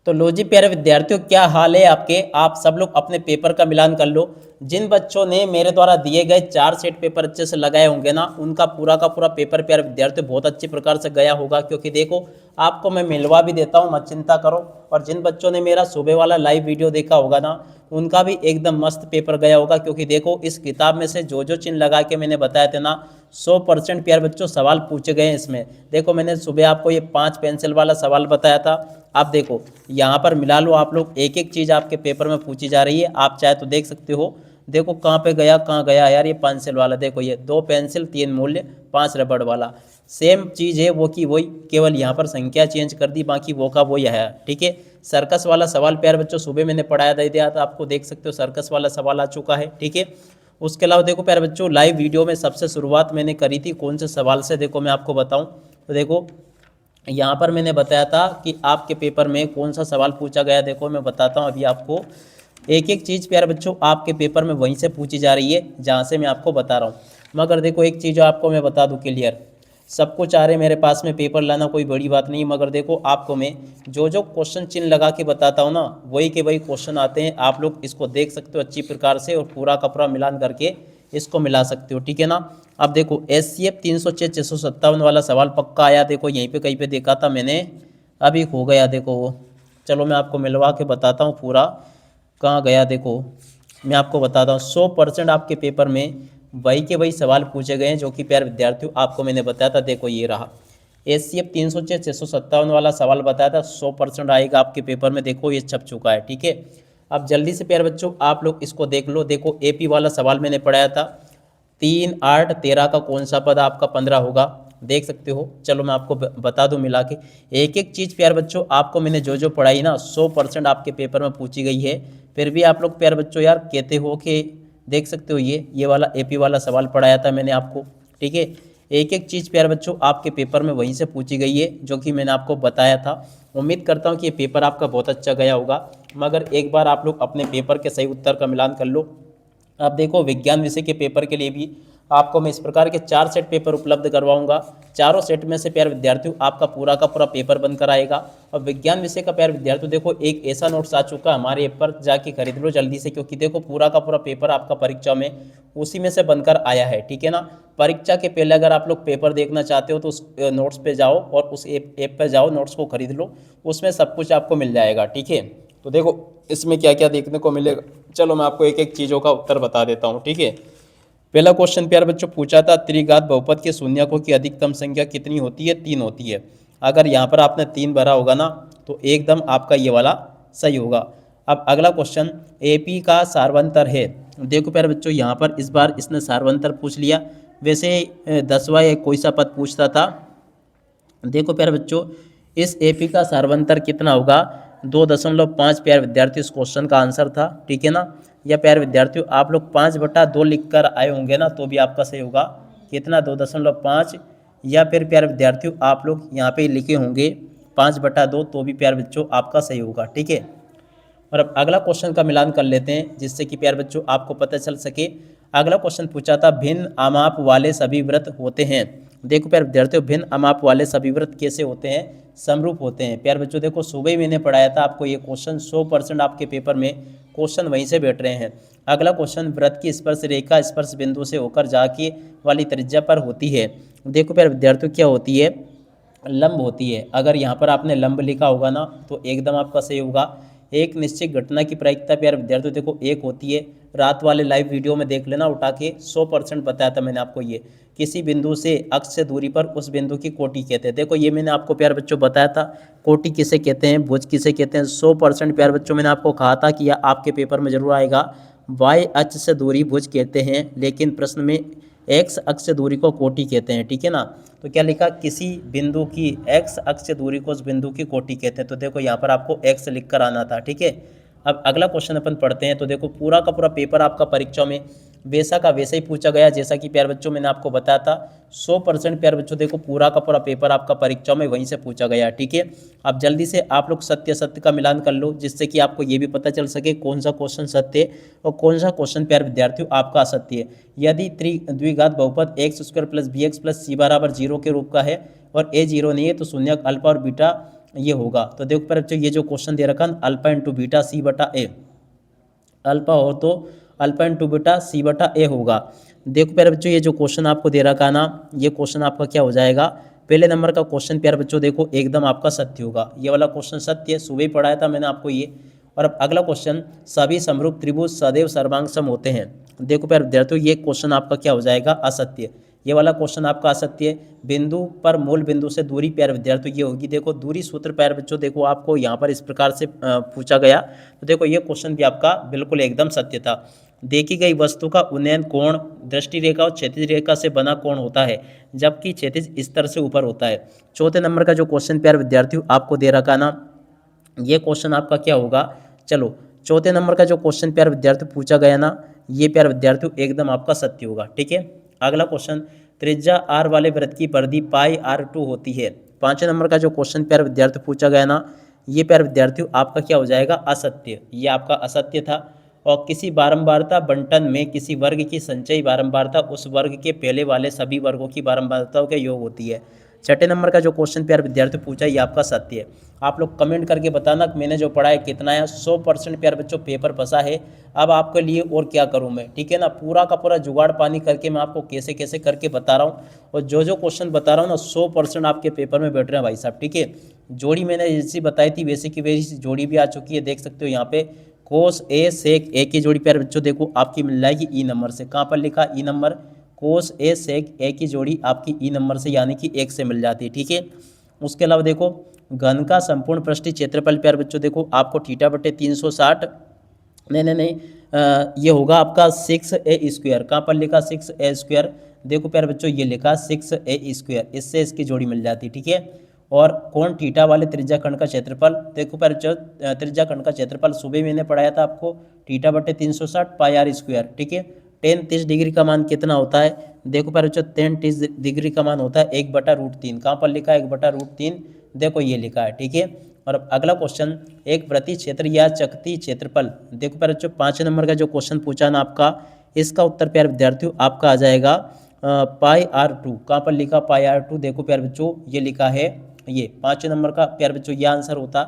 तो लो जी प्यारे विद्यार्थियों, क्या हाल है आपके। आप सब लोग अपने पेपर का मिलान कर लो। जिन बच्चों ने मेरे द्वारा दिए गए 4 सेट पेपर अच्छे से लगाए होंगे ना, उनका पूरा का पूरा पेपर प्यारे विद्यार्थियों बहुत अच्छी प्रकार से गया होगा। क्योंकि देखो, आपको मैं मिलवा भी देता हूँ, मत चिंता करो। और जिन बच्चों ने मेरा सुबह वाला लाइव वीडियो देखा होगा ना, उनका भी एकदम मस्त पेपर गया होगा। क्योंकि देखो, इस किताब में से जो जो चिन्ह लगा के मैंने बताया थे ना, 100% प्यारे बच्चों सवाल पूछे गए हैं इसमें। देखो, मैंने सुबह आपको ये 5 पेंसिल वाला सवाल बताया था। आप देखो, यहाँ पर मिला लो आप लोग, एक एक चीज़ आपके पेपर में पूछी जा रही है। आप चाहे तो देख सकते हो। देखो कहाँ पे गया, कहाँ गया यार ये पेंसिल वाला। देखो, ये 2 पेंसिल 3 मूल्य 5 रबड़ वाला सेम चीज़ है वो की वही, केवल यहाँ पर संख्या चेंज कर दी, बाकी वो का वही है। ठीक है। सर्कस वाला सवाल प्यारे बच्चों सुबह मैंने पढ़ाया दे दिया था आपको, देख सकते हो सर्कस वाला सवाल आ चुका है। ठीक है। उसके अलावा देखो प्यारे बच्चों, लाइव वीडियो में सबसे शुरुआत मैंने करी थी कौन से सवाल से, देखो मैं आपको बताऊं तो देखो, यहाँ पर मैंने बताया था कि आपके पेपर में कौन सा सवाल पूछा गया। देखो मैं बताता हूँ अभी आपको, एक एक चीज़ प्यारे बच्चों आपके पेपर में वहीं से पूछी जा रही है जहाँ से मैं आपको बता रहा हूँ। मगर देखो, एक चीज़ आपको मैं बता दूँ क्लियर, सब कुछ आ रहे मेरे पास में पेपर लाना कोई बड़ी बात नहीं। मगर देखो, आपको मैं जो जो क्वेश्चन चिन्ह लगा के बताता हूँ ना, वही के वही क्वेश्चन आते हैं। आप लोग इसको देख सकते हो अच्छी प्रकार से, और पूरा का पूरा मिलान करके इसको मिला सकते हो। ठीक है ना। अब देखो, SCF 306 657 वाला सवाल पक्का आया। देखो यहीं पे कहीं पे देखा था मैंने, अभी हो गया देखो वो। चलो मैं आपको मिलवा के बताता हूँ पूरा कहाँ गया। देखो मैं आपको बताता हूँ, 100% आपके पेपर में वही के वही सवाल पूछे गए हैं जो कि प्यारे विद्यार्थियों आपको मैंने बताया था। देखो ये रहा, SCF 306 657 वाला सवाल बताया था, 100% आएगा आपके पेपर में। देखो ये छप चुका है। ठीक है। अब जल्दी से प्यारे बच्चों आप लोग इसको देख लो। देखो AP वाला सवाल मैंने पढ़ाया था, 3 8 13 का कौन सा पद आपका 15 होगा, देख सकते हो। चलो मैं आपको बता दूं मिला के, एक एक चीज़ प्यारे बच्चों आपको मैंने जो जो पढ़ाई ना, 100% आपके पेपर में पूछी गई है। फिर भी आप लोग प्यारे बच्चों यार कहते हो कि, देख सकते हो ये वाला AP वाला सवाल पढ़ाया था मैंने आपको। ठीक है। एक एक चीज़ प्यारे बच्चों आपके पेपर में वहीं से पूछी गई है जो कि मैंने आपको बताया था। उम्मीद करता हूँ कि ये पेपर आपका बहुत अच्छा गया होगा। मगर एक बार आप लोग अपने पेपर के सही उत्तर का मिलान कर लो। अब देखो, विज्ञान विषय के पेपर के लिए भी आपको मैं इस प्रकार के 4 सेट पेपर उपलब्ध करवाऊंगा। चारों सेट में से प्यारे विद्यार्थियों आपका पूरा का पूरा पेपर बनकर आएगा। और विज्ञान विषय का प्यारे विद्यार्थियों देखो, एक ऐसा नोट्स आ चुका है हमारे ऐप पर, जाके खरीद लो जल्दी से। क्योंकि देखो, पूरा का पूरा पेपर आपका परीक्षा में उसी में से बनकर आया है। ठीक है ना। परीक्षा के पहले अगर आप लोग पेपर देखना चाहते हो तो उस नोट्स पे जाओ, और उस ऐप पे जाओ, नोट्स को खरीद लो, उसमें सब कुछ आपको मिल जाएगा। ठीक है। तो देखो इसमें क्या क्या देखने को मिलेगा, चलो मैं आपको एक एक चीज़ों का उत्तर बता देता हूँ। ठीक है। पहला क्वेश्चन प्यारे बच्चों पूछा था, त्रिघात बहुपद के शून्यकों की अधिकतम संख्या कितनी होती है। 3 होती है। अगर यहाँ पर आपने 3 भरा होगा ना, तो एकदम आपका ये वाला सही होगा। अब अगला क्वेश्चन, AP का सार्वंतर है। देखो प्यारे बच्चों, यहाँ पर इस बार इसने सार्वंतर पूछ लिया। वैसे 10वां या कोई सा पद पूछता था। देखो प्यारे बच्चों, इस AP का सार्वंतर कितना होगा, 2.5 प्यारे विद्यार्थी इस क्वेश्चन का आंसर था। ठीक है ना। या प्यारे विद्यार्थियों आप लोग 5/2 लिख कर आए होंगे ना, तो भी आपका सही होगा। कितना, 2.5। या फिर प्यारे विद्यार्थियों आप लोग यहाँ पे लिखे होंगे 5/2, तो भी प्यारे बच्चों आपका सही होगा। ठीक है। और अब अगला क्वेश्चन का मिलान कर लेते हैं, जिससे कि प्यारे बच्चों आपको पता चल सके। अगला क्वेश्चन पूछा था, भिन्न अमाप वाले सभी व्रत होते हैं। देखो प्यारे विद्यार्थियों, भिन्न अमाप वाले सभी व्रत कैसे होते हैं, समरूप होते हैं। प्यारे बच्चों देखो, सुबह ही मैंने पढ़ाया था आपको ये क्वेश्चन, 100% आपके पेपर में क्वेश्चन वहीं से बैठ रहे हैं। अगला क्वेश्चन, व्रत की स्पर्श रेखा स्पर्श बिंदु से होकर जाके वाली त्रिज्या पर होती है। देखो प्यारे विद्यार्थियों क्या होती है, लंब होती है। अगर यहाँ पर आपने लंब लिखा होगा ना, तो एकदम आपका सही होगा। एक निश्चित घटना की प्रायिकता प्यारे विद्यार्थियों देखो 1 होती है। रात वाले लाइव वीडियो में देख लेना उठा के, 100% बताया था मैंने आपको ये। किसी बिंदु से अक्ष से दूरी पर उस बिंदु की कोटि कहते हैं। देखो ये मैंने आपको प्यारे बच्चों बताया था, कोटि किसे कहते हैं, भुज किसे कहते हैं। 100% प्यारे बच्चों मैंने आपको कहा था कि यह आपके पेपर में जरूर आएगा। वाई अक्ष से दूरी भुज कहते हैं, लेकिन प्रश्न में एक्स अक्ष से दूरी को कोटि कहते हैं। ठीक है ना। तो क्या लिखा, किसी बिंदु की एक्स अक्ष से दूरी को उस बिंदु की कोटि कहते हैं। तो देखो यहाँ पर आपको एक्स लिख कर आना था। ठीक है। अब अगला क्वेश्चन अपन पढ़ते हैं। तो देखो, पूरा का पूरा पेपर आपका परीक्षा में वैसा का वैसा ही पूछा गया जैसा कि प्यारे बच्चों मैंने आपको बताया था। 100% प्यारे बच्चों देखो, पूरा का पूरा पेपर आपका परीक्षा में वहीं से पूछा गया। ठीक है। अब जल्दी से आप लोग सत्य सत्य का मिलान कर लो, जिससे कि आपको ये भी पता चल सके कौन सा क्वेश्चन सत्य है और कौन सा क्वेश्चन प्यारे विद्यार्थियों आपका असत्य है। यदि द्विघात बहुपद x² + bx + c = 0 के रूप का है और a 0 नहीं है, तो शून्यक अल्फा और बीटा ये होगा। तो देखो प्यारे बच्चों ये जो क्वेश्चन दे रखा है अल्फा इंटू बीटा सी बटा ए, अल्फा हो तो अल्फा इंटू बीटा सी बटा ए होगा। देखो प्यारे बच्चों ये जो क्वेश्चन आपको दे रखा है ना, ये क्वेश्चन आपका क्या हो जाएगा, पहले नंबर का क्वेश्चन प्यारे बच्चों देखो एकदम आपका सत्य होगा, ये वाला क्वेश्चन सत्य है, सुबह ही पढ़ाया था मैंने आपको ये। और अब अगला क्वेश्चन, सभी समरूप त्रिभुज सदैव सर्वांग सम होते हैं। देखो प्यारे विद्यार्थियों ये क्वेश्चन आपका क्या हो जाएगा, असत्य। ये वाला क्वेश्चन आपका असत्य है। बिंदु पर मूल बिंदु से दूरी प्यारे विद्यार्थियों ये होगी, देखो दूरी सूत्र प्यारे बच्चों देखो आपको यहाँ पर इस प्रकार से पूछा गया। तो देखो ये क्वेश्चन भी आपका बिल्कुल एकदम सत्य था। देखी गई वस्तु का उन्नयन कोण दृष्टि रेखा और क्षैतिज रेखा से बना कोण होता है, जबकि क्षैतिज स्तर से ऊपर होता है। चौथे नंबर का जो क्वेश्चन प्यारे विद्यार्थियों आपको दे रखा ना, ये क्वेश्चन आपका क्या होगा, चलो चौथे नंबर का जो क्वेश्चन प्यारे विद्यार्थियों पूछा गया ना, ये प्यारे विद्यार्थियों एकदम आपका सत्य होगा। ठीक है, अगला क्वेश्चन, त्रिज्या आर वाले वृत्त की परिधि पाई R2 होती है। पांचवें नंबर का जो क्वेश्चन प्यारे विद्यार्थियों पूछा गया ना, ये प्यारे विद्यार्थियों आपका क्या हो जाएगा, असत्य। ये आपका असत्य था। और किसी बारंबारता बंटन में किसी वर्ग की संचयी बारंबारता उस वर्ग के पहले वाले सभी वर्गों की बारंबारताओं के योग होती है। छठे नंबर का जो क्वेश्चन प्यारे विद्यार्थियों पूछा, ये आपका सत्य है। आप लोग कमेंट करके बताना कि मैंने जो पढ़ा है कितना है। 100% प्यारे बच्चों पेपर फंसा है। अब आपके लिए और क्या करूं मैं, ठीक है ना, पूरा का पूरा जुगाड़ पानी करके मैं आपको कैसे कैसे करके बता रहा हूं। और जो जो क्वेश्चन बता रहा हूं ना 100% आपके पेपर में बैठ रहे हैं भाई साहब। ठीक है, जोड़ी मैंने जैसी बताई थी वैसे की वैसी जोड़ी भी आ चुकी है, देख सकते हो यहाँ पे कोस ए सेक ए की जोड़ी प्यारे बच्चों देखो आपकी मिल जाएगी ई नंबर से। कहाँ पर लिखा ई नंबर, कोस ए सेक ए की जोड़ी आपकी ई नंबर से यानी कि 1 से मिल जाती है। ठीक है, उसके अलावा देखो घन का संपूर्ण पृष्ठीय क्षेत्रफल प्यारे बच्चों देखो आपको थीटा बटे 360, नहीं, ये होगा आपका 6a²। कहाँ पर लिखा 6a², देखो प्यारे बच्चों ये लिखा 6a², इससे इसकी जोड़ी मिल जाती। ठीक है, और कोण थीटा वाले त्रिज्या खंड का क्षेत्रफल, देखो प्यारे बच्चों त्रिज्या खंड का क्षेत्रफल सुबह मैंने पढ़ाया था आपको, थीटा बटे 360 पाई R²। ठीक है, टेन 30 डिग्री का मान कितना होता है, देखो प्यारे बच्चों टेन 30 डिग्री का मान होता है 1/√3। कहाँ पर लिखा है 1/√3, देखो ये लिखा है। ठीक है, और अब अगला क्वेश्चन, एक वृत्तीय क्षेत्र या चक्तीय क्षेत्रफल, देखो प्यारे बच्चों 5 नंबर का जो क्वेश्चन पूछा ना आपका, इसका उत्तर प्यारे विद्यार्थियों आपका आ जाएगा पाई R2। कहाँ पर लिखा पाई R2, देखो प्यारे बच्चों ये लिखा है, ये 5 नंबर का प्यारे बच्चों ये आंसर होता।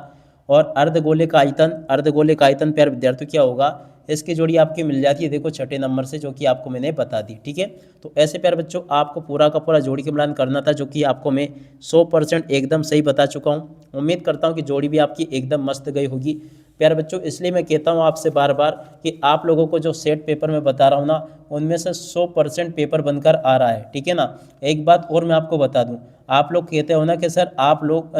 और अर्धगोले का आयतन, अर्धगोले का आयतन प्यारे विद्यार्थियों क्या होगा, इसकी जोड़ी आपकी मिल जाती है देखो छठे नंबर से, जो कि आपको मैंने बता दी। ठीक है, तो ऐसे प्यारे बच्चों आपको पूरा का पूरा जोड़ी के मिलान करना था, जो कि आपको मैं 100% एकदम सही बता चुका हूँ। उम्मीद करता हूँ कि जोड़ी भी आपकी एकदम मस्त गई होगी प्यारे बच्चों। इसलिए मैं कहता हूँ आपसे बार बार कि आप लोगों को जो सेट पेपर में बता रहा हूँ ना, उनमें से 100% पेपर बनकर आ रहा है। ठीक है ना, एक बात और मैं आपको बता दूँ, आप लोग कहते हो ना कि सर आप लोग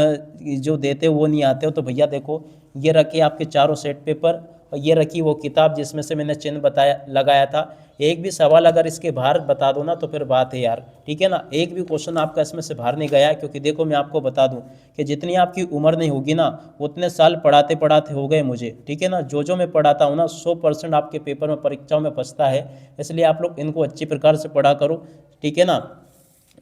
जो देते हो वो नहीं आते हो, तो भैया देखो ये रखे आपके चारों सेट पेपर, और ये रखी वो किताब जिसमें से मैंने चिन्ह बताया लगाया था। एक भी सवाल अगर इसके बाहर बता दो ना तो फिर बात है यार। ठीक है ना, एक भी क्वेश्चन आपका इसमें से बाहर नहीं गया, क्योंकि देखो मैं आपको बता दूं कि जितनी आपकी उम्र नहीं होगी ना उतने साल पढ़ाते पढ़ाते हो गए मुझे। ठीक है ना, जो मैं पढ़ाता हूँ ना 100% आपके पेपर में परीक्षाओं में फंसता है, इसलिए आप लोग इनको अच्छी प्रकार से पढ़ा करो। ठीक है ना,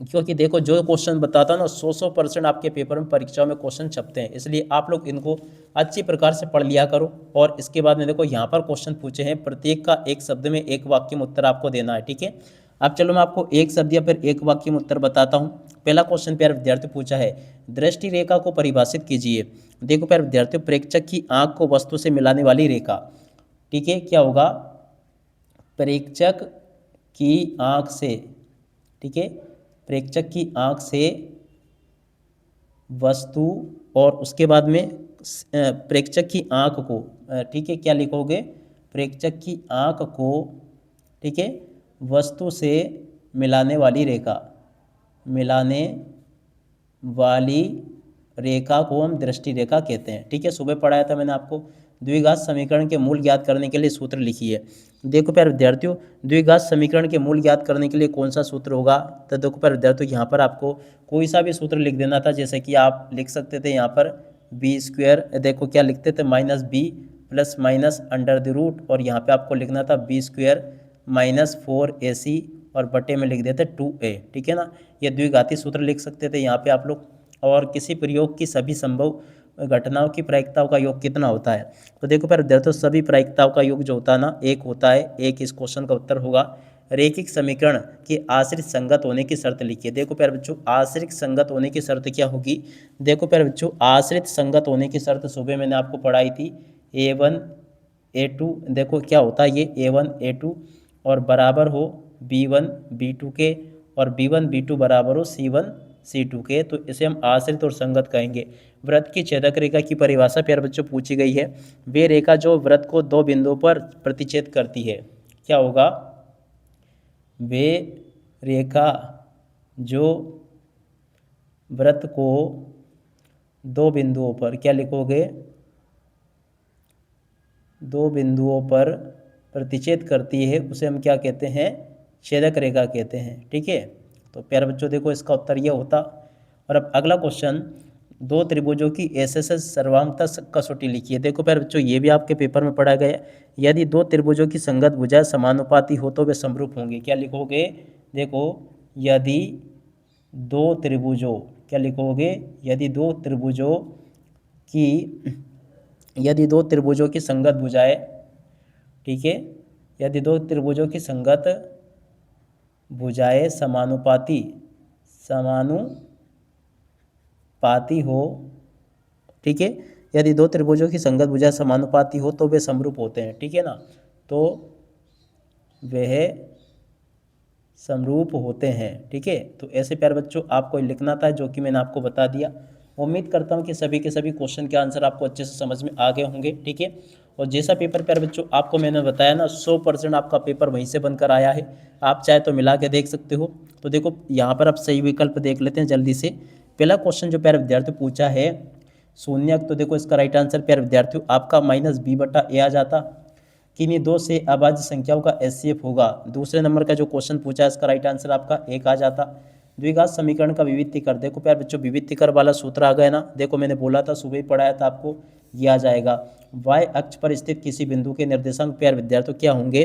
क्योंकि देखो जो क्वेश्चन बताता है ना 100% आपके पेपर में परीक्षाओं में क्वेश्चन छपते हैं, इसलिए आप लोग इनको अच्छी प्रकार से पढ़ लिया करो। और इसके बाद में देखो यहाँ पर क्वेश्चन पूछे हैं, प्रत्येक का एक शब्द में एक वाक्य में उत्तर आपको देना है। ठीक है, अब चलो मैं आपको एक शब्द या फिर एक वाक्य में उत्तर बताता हूँ। पहला क्वेश्चन प्यारे विद्यार्थी पूछा है, दृष्टि रेखा को परिभाषित कीजिए। देखो प्यारे विद्यार्थियों प्रेक्षक की आंख को वस्तु से मिलाने वाली रेखा। ठीक है, क्या होगा, प्रेक्षक की आंख से, ठीक है, प्रेक्षक की आंख से वस्तु, और उसके बाद में प्रेक्षक की आंख को, ठीक है, क्या लिखोगे, प्रेक्षक की आंख को, ठीक है, वस्तु से मिलाने वाली रेखा, मिलाने वाली रेखा को हम दृष्टि रेखा कहते हैं। ठीक है, सुबह पढ़ाया था मैंने आपको। द्विघात समीकरण के मूल ज्ञात करने के लिए सूत्र लिखिए। देखो प्यारे विद्यार्थियों द्विघात समीकरण के मूल ज्ञात करने के लिए कौन सा सूत्र होगा, तो देखो प्यारे विद्यार्थियों यहाँ पर आपको कोई सा भी सूत्र लिख देना था। जैसे कि आप लिख सकते थे यहाँ पर b², देखो क्या लिखते थे, -b plus minus under the root, और यहाँ पे आपको लिखना था b² -4ac और बटे में लिख देते 2a। ठीक है ना, ये द्विघाती सूत्र लिख सकते थे यहाँ पे आप लोग। और किसी प्रयोग की सभी संभव घटनाओं की प्रायिकताओं का योग कितना होता है, तो देखो प्यारे विद्यार्थियों सभी प्रायिकताओं का योग जो होता है ना 1 होता है। 1 इस क्वेश्चन का उत्तर होगा। रैखिक समीकरण के आश्रित संगत होने की शर्त लिखिए। देखो प्यारे बच्चों, आश्रित संगत होने की शर्त क्या होगी? देखो प्यारे बच्चों, आश्रित संगत होने की शर्त सुबह मैंने आपको पढ़ाई थी, A1 A2। देखो क्या होता है ये A1 A2 और बराबर हो B1 B2 के, और B1 B2 बराबर हो C1 C2 के, तो इसे हम आश्रित और संगत कहेंगे। वृत्त की छेदक रेखा की परिभाषा प्यारे बच्चों पूछी गई है। वे रेखा जो वृत्त को दो बिंदुओं पर प्रतिच्छेद करती है। क्या होगा? वे रेखा जो वृत्त को दो बिंदुओं पर, क्या लिखोगे? दो बिंदुओं पर प्रतिच्छेद करती है, उसे हम क्या कहते हैं? छेदक रेखा कहते हैं। ठीक है, तो प्यारे बच्चों देखो इसका उत्तर यह होता। और अब अगला क्वेश्चन, दो त्रिभुजों की एसएसएस सर्वांगता कसौटी लिखिए। देखो प्यारे बच्चों, ये भी आपके पेपर में पढ़ा गया। यदि दो त्रिभुजों की संगत भुजाएं समानुपाती हो तो वे समरूप होंगे। क्या लिखोगे? देखो, यदि दो त्रिभुजों, क्या लिखोगे? यदि दो त्रिभुजों की संगत भुजाएं, ठीक है, यदि दो त्रिभुजों की संगत भुजाएं समानुपाती हो, ठीक है, यदि दो त्रिभुजों की संगत भुजाएं समानुपाती हो तो वे समरूप होते हैं। ठीक है ना, तो वह समरूप होते हैं। ठीक है, तो ऐसे प्यारे बच्चों आपको लिखना था, जो कि मैंने आपको बता दिया। उम्मीद करता हूं कि सभी के सभी क्वेश्चन के आंसर आपको अच्छे से समझ में आ गए होंगे। ठीक है, और जैसा पेपर प्यारे बच्चों आपको मैंने बताया ना, 100% आपका पेपर वहीं से बनकर आया है। आप चाहे तो मिला के देख सकते हो। तो देखो यहाँ पर आप सही विकल्प देख लेते हैं जल्दी से। पहला क्वेश्चन जो प्यारे विद्यार्थियों पूछा है शून्यक, तो देखो इसका राइट आंसर प्यारे विद्यार्थियों आपका -b/a आ जाता। किन्हीं दो से अभाज्य संख्याओं का एचसीएफ होगा। दूसरे नंबर का जो क्वेश्चन पूछा है इसका राइट आंसर आपका 1 आ जाता। द्विघात समीकरण का विविधीकरण, देखो प्यार बच्चों विविधीकरण वाला सूत्र आ गया ना। देखो मैंने बोला था, सुबह ही पढ़ाया था आपको, ये आ जाएगा। वाई अक्ष पर स्थित किसी बिंदु के निर्देशांक प्यार विद्यार्थियों क्या होंगे?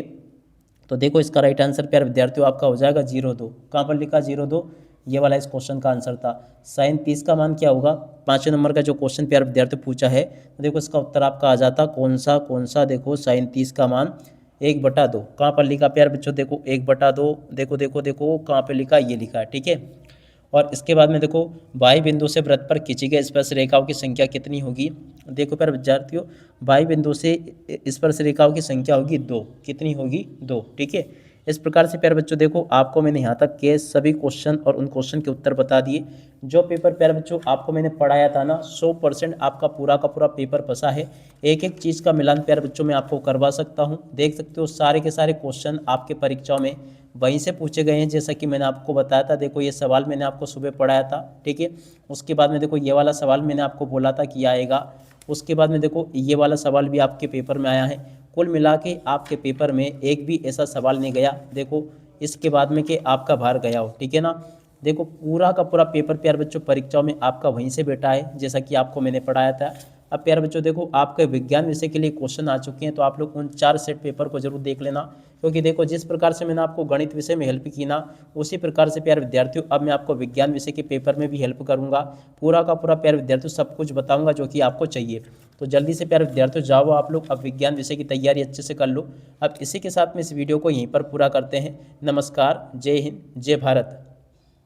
तो देखो इसका राइट आंसर प्यार विद्यार्थियों आपका हो जाएगा 0,2। कहाँ पर लिखा 0,2? ये वाला इस क्वेश्चन का आंसर था। साइन 30 का मान क्या होगा? 5वें नंबर का जो क्वेश्चन प्यार विद्यार्थियों पूछा है, तो देखो इसका उत्तर आपका आ जाता कौन सा? देखो साइन 30 का मान 1/2। कहाँ पर लिखा प्यार बच्चों? देखो 1/2। देखो कहाँ पे लिखा? ये लिखा है। ठीक है, और इसके बाद में देखो वाई बिंदु से वृत्त पर खींची गई स्पर्श रेखाओं की संख्या कितनी होगी? देखो प्यारे विद्यार्थियों, वाई बिंदु से स्पर्श रेखाओं की संख्या होगी 2। कितनी होगी? 2। ठीक है, इस प्रकार से प्यारे बच्चों देखो आपको मैंने यहाँ तक के सभी क्वेश्चन और उन क्वेश्चन के उत्तर बता दिए। जो पेपर प्यारे बच्चों आपको मैंने पढ़ाया था ना, 100% आपका पूरा का पूरा पेपर फंसा है। एक एक चीज़ का मिलान प्यारे बच्चों मैं आपको करवा सकता हूँ। देख सकते हो सारे के सारे क्वेश्चन आपके परीक्षाओं में वहीं से पूछे गए हैं, जैसा कि मैंने आपको बताया था। देखो ये सवाल मैंने आपको सुबह पढ़ाया था। ठीक है, उसके बाद में देखो ये वाला सवाल मैंने आपको बोला था कि आएगा। उसके बाद में देखो ये वाला सवाल भी आपके पेपर में आया है। कुल मिला के आपके पेपर में एक भी ऐसा सवाल नहीं गया देखो इसके बाद में कि आपका बाहर गया हो। ठीक है ना, देखो पूरा का पूरा पेपर प्यारे बच्चों परीक्षाओं में आपका वहीं से बैठा है, जैसा कि आपको मैंने पढ़ाया था। अब प्यारे बच्चों देखो आपके विज्ञान विषय के लिए क्वेश्चन आ चुके हैं, तो आप लोग उन 4 सेट पेपर को जरूर देख लेना। क्योंकि देखो जिस प्रकार से मैंने आपको गणित विषय में हेल्प की ना, उसी प्रकार से प्यारे विद्यार्थियों अब मैं आपको विज्ञान विषय के पेपर में भी हेल्प करूंगा। पूरा का पूरा प्यारे विद्यार्थियों सब कुछ बताऊंगा जो कि आपको चाहिए। तो जल्दी से प्यारे विद्यार्थियों जाओ आप लोग अब विज्ञान विषय की तैयारी अच्छे से कर लो। अब इसी के साथ में इस वीडियो को यहीं पर पूरा करते हैं। नमस्कार, जय हिंद, जय भारत।